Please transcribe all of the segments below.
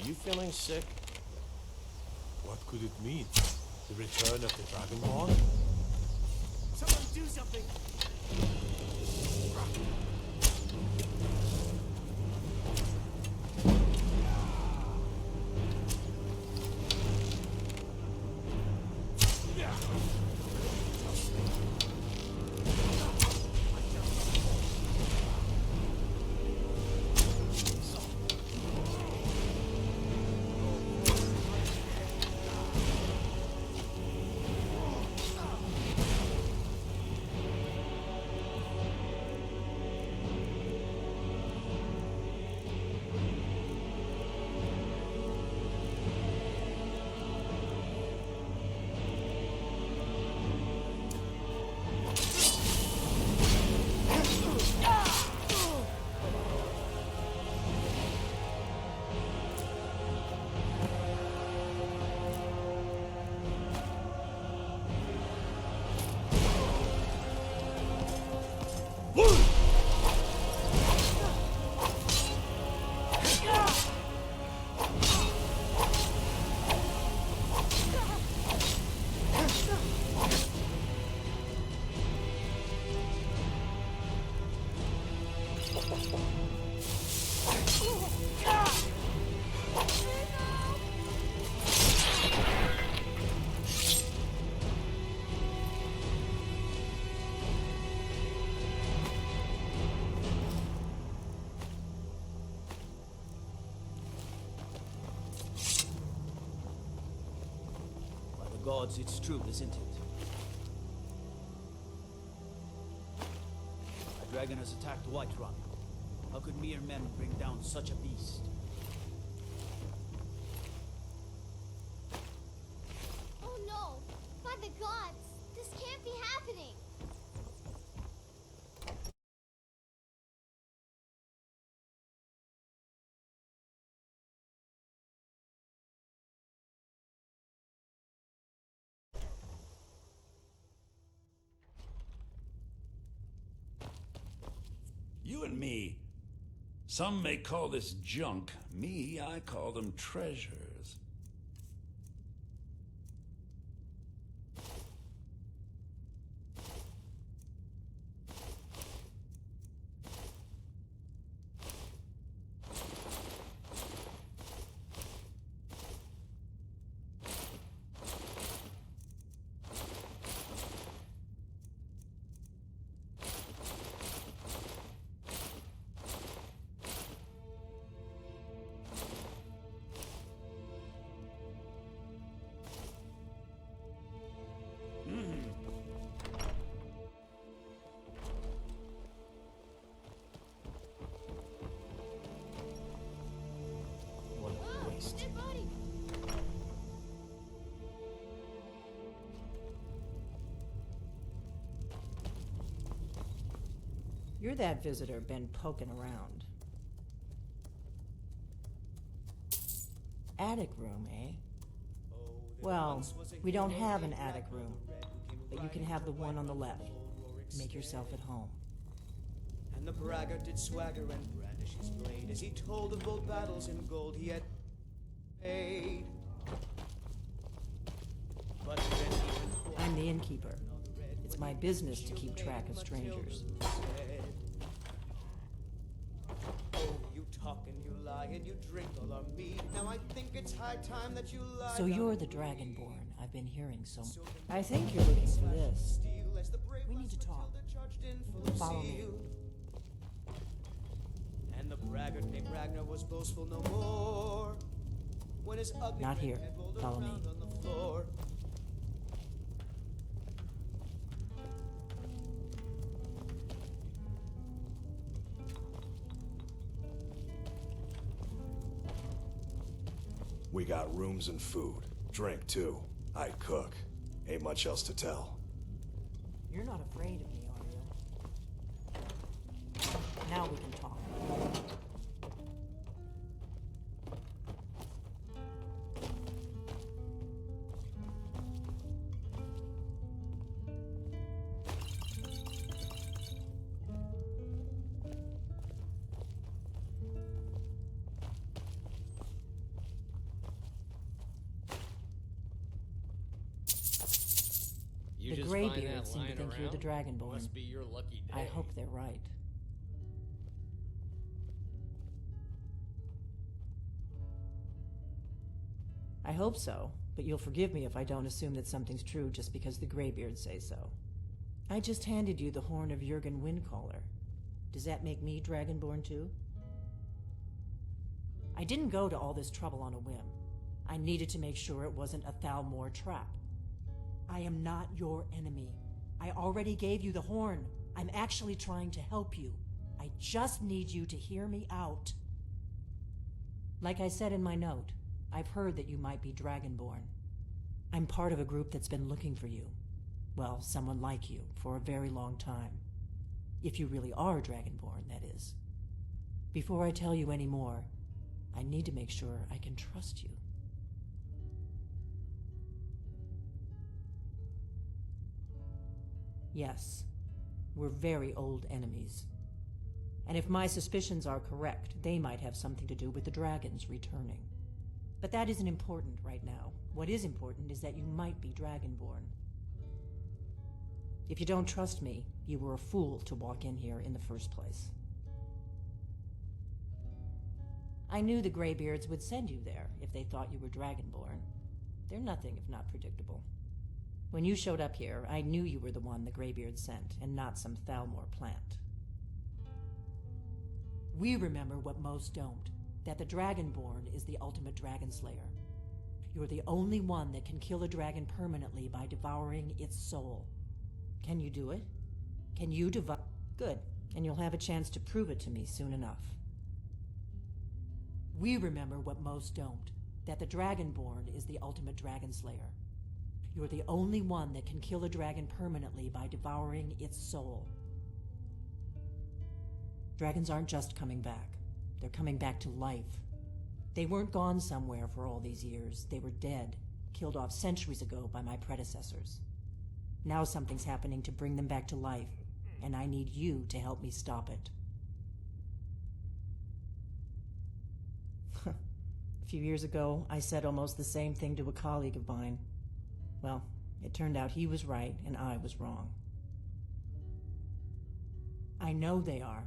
you feeling sick? What could it mean? The return of the Dragonborn? Someone do something! Gods, it's true, isn't it? A dragon has attacked Whiterun. How could mere men bring down such a beast? Oh no! By the gods! This can't be happening! You and me. Some may call this junk. Me, I call them treasures. Dead body! You're that visitor been poking around. Attic room, eh? Well, we don't have an attic room, but you can have the one on the left. Make yourself at home. And the braggart did swagger and brandish his blade as he told of bold battles in gold he had paid. But then even I'm the innkeeper. It's my business to keep track of strangers. Oh, you talk and you lie and you drink all our mead. Now I think it's high time that you lie. So you're the Dragonborn. I've been hearing so much. I think you're looking for this. We need to talk. Follow me. And the braggart named Ragnar was boastful no more. When his ugly Not here. head rolled Follow me. around on the floor. We got rooms and food. Drink, too. I cook. Ain't much else to tell. You're not afraid of me, are you? Now we can talk. You The just find Greybeards that seem to lying think you're the around? Dragonborn. Must be your lucky day. I hope they're right. I hope so, but you'll forgive me if I don't assume that something's true just because the Greybeards say so. I just handed you the horn of Jurgen Windcaller. Does that make me Dragonborn too? I didn't go to all this trouble on a whim. I needed to make sure it wasn't a Thalmor trap. I am not your enemy. I already gave you the horn. I'm actually trying to help you. I just need you to hear me out. Like I said in my note, I've heard that you might be Dragonborn. I'm part of a group that's been looking for you. Well, someone like you, for a very long time. If you really are Dragonborn, that is. Before I tell you any more, I need to make sure I can trust you. Yes, we're very old enemies. And if my suspicions are correct, they might have something to do with the dragons returning. But that isn't important right now. What is important is that you might be Dragonborn. If you don't trust me, you were a fool to walk in here in the first place. I knew the Greybeards would send you there if they thought you were Dragonborn. They're nothing if not predictable. When you showed up here, I knew you were the one the Greybeards sent, and not some Thalmor plant. We remember what most don't, that the Dragonborn is the ultimate dragon slayer. You're the only one that can kill a dragon permanently by devouring its soul. Can you do it? Can you devour? Good, and you'll have a chance to prove it to me soon enough. We remember what most don't, that the Dragonborn is the ultimate dragon slayer. You're the only one that can kill a dragon permanently by devouring its soul. Dragons aren't just coming back. They're coming back to life. They weren't gone somewhere for all these years. They were dead, killed off centuries ago by my predecessors. Now something's happening to bring them back to life, and I need you to help me stop it. A few years ago, I said almost the same thing to a colleague of mine. Well, it turned out he was right and I was wrong. I know they are.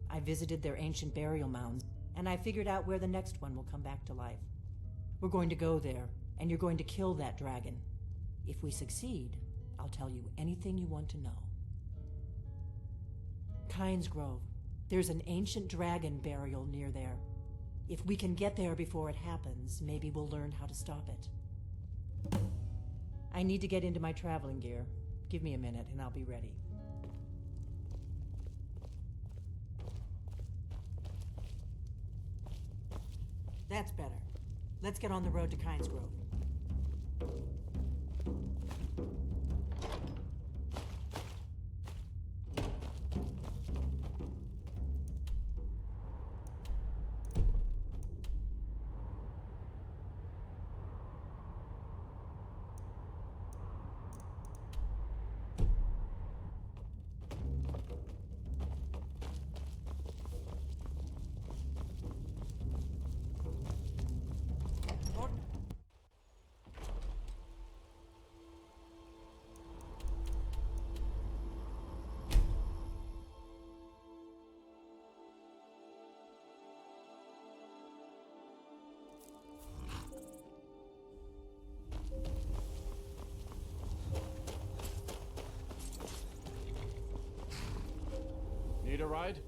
I visited their ancient burial mounds, and I figured out where the next one will come back to life. We're going to go there, and you're going to kill that dragon. If we succeed, I'll tell you anything you want to know. Kynes Grove. There's an ancient dragon burial near there. If we can get there before it happens, maybe we'll learn how to stop it. I need to get into my traveling gear. Give me a minute and I'll be ready. That's better. Let's get on the road to Kynes Grove. Need a ride?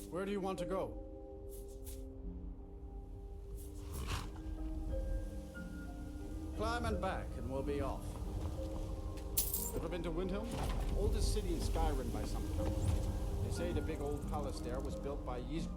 Where do you want to go? Climb and back, and we'll be off. Ever been to Windhelm? Oldest city in Skyrim by some count. They say the big old palace there was built by Ys.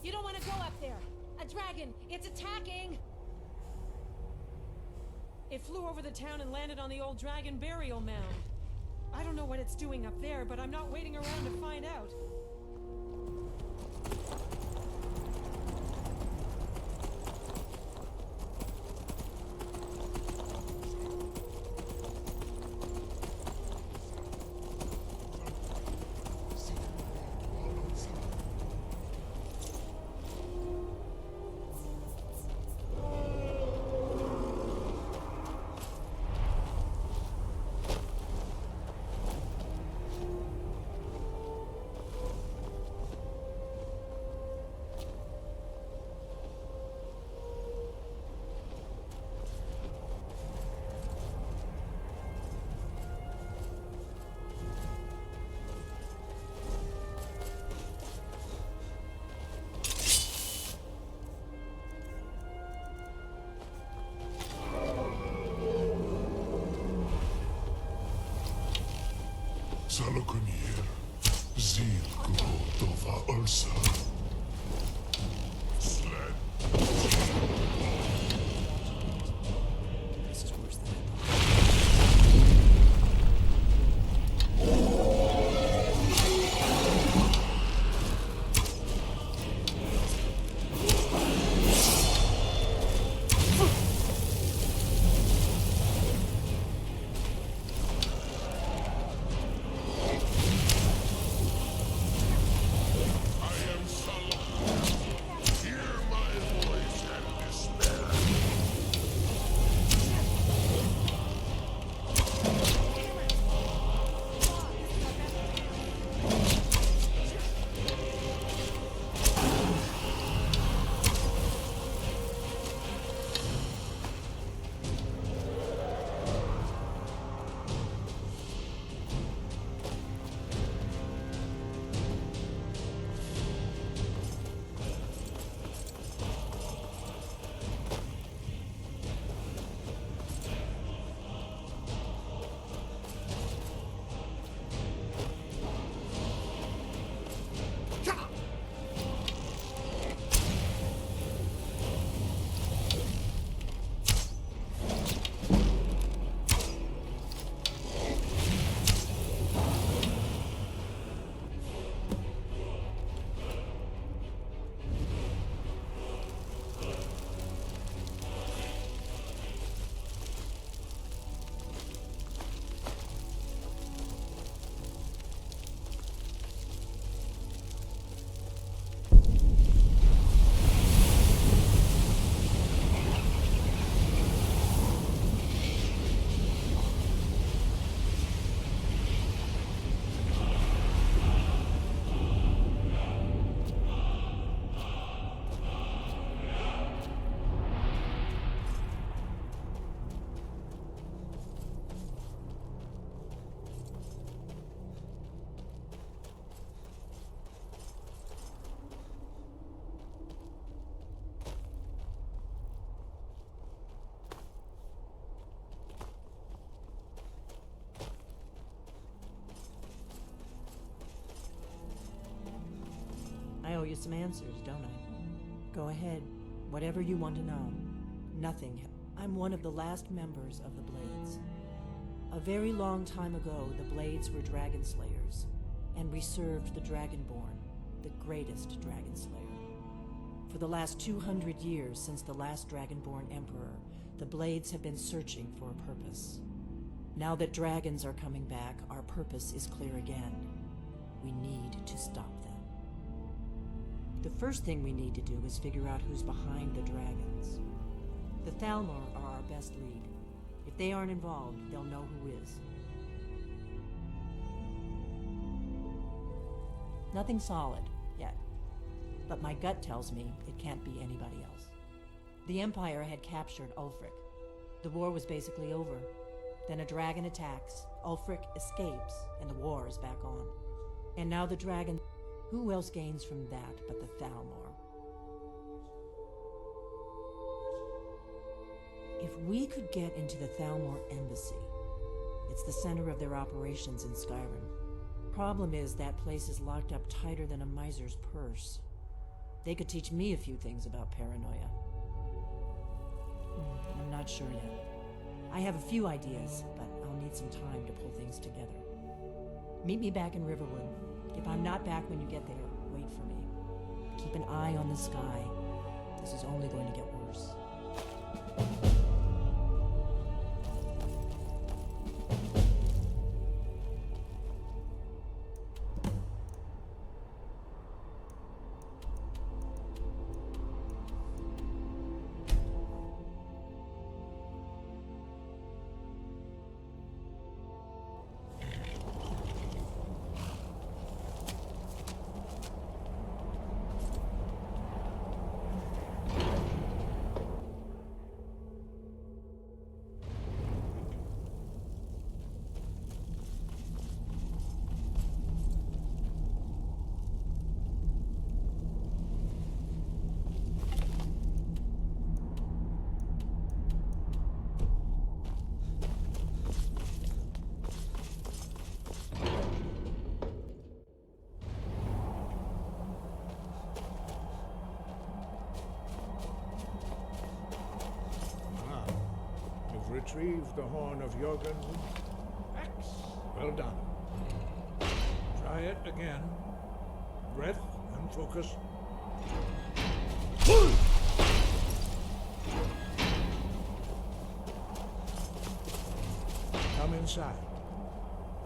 You don't want to go up there! A dragon! It's attacking! It flew over the town and landed on the old dragon burial mound. I don't know what it's doing up there, but I'm not waiting around to find out. Salokunir, Zil Gotova Ulsa. Sled. This is worse than I thought. I owe you some answers, don't I? Go ahead. Whatever you want to know. Nothing. I'm one of the last members of the Blades. A very long time ago, the Blades were dragon slayers, and we served the Dragonborn, the greatest dragon slayer. For the last 200 years since the last Dragonborn Emperor, the Blades have been searching for a purpose. Now that dragons are coming back, our purpose is clear again. We need to stop them. The first thing we need to do is figure out who's behind the dragons. The Thalmor are our best lead. If they aren't involved, they'll know who is. Nothing solid, yet. But my gut tells me it can't be anybody else. The Empire had captured Ulfric. The war was basically over. Then a dragon attacks, Ulfric escapes, and the war is back on. And now the dragon... Who else gains from that but the Thalmor? If we could get into the Thalmor embassy, it's the center of their operations in Skyrim. Problem is, that place is locked up tighter than a miser's purse. They could teach me a few things about paranoia. I'm not sure yet. I have a few ideas, but I'll need some time to pull things together. Meet me back in Riverwood. If I'm not back when you get there, wait for me. Keep an eye on the sky. This is only going to get worse. Retrieve the horn of Jurgen. Well done. Try it again. Breath and focus. Come inside.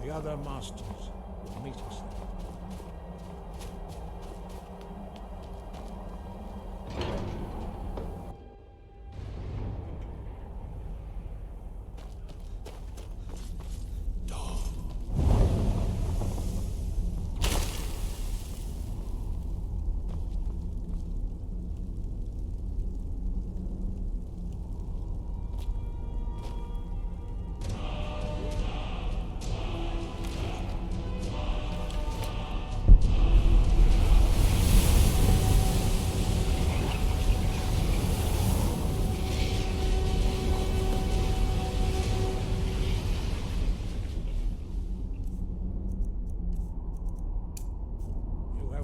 The other masters will meet us there.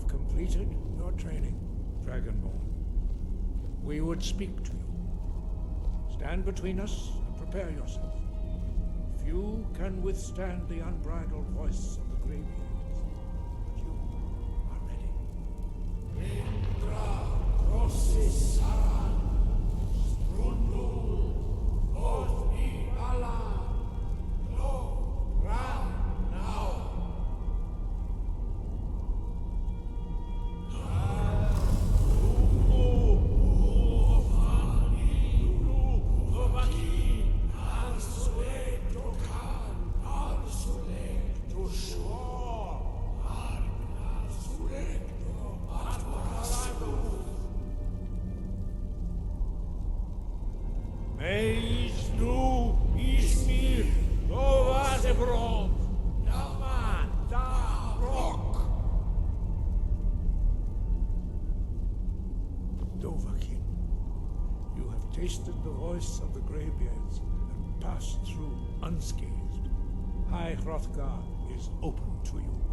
Completed your training, Dragonborn. We would speak to you. Stand between us and prepare yourself. Few can withstand the unbridled voice of the Greybeards, but you are ready. Dovahkiin, you have tasted the voice of the Greybeards and passed through unscathed. High Hrothgar is open to you.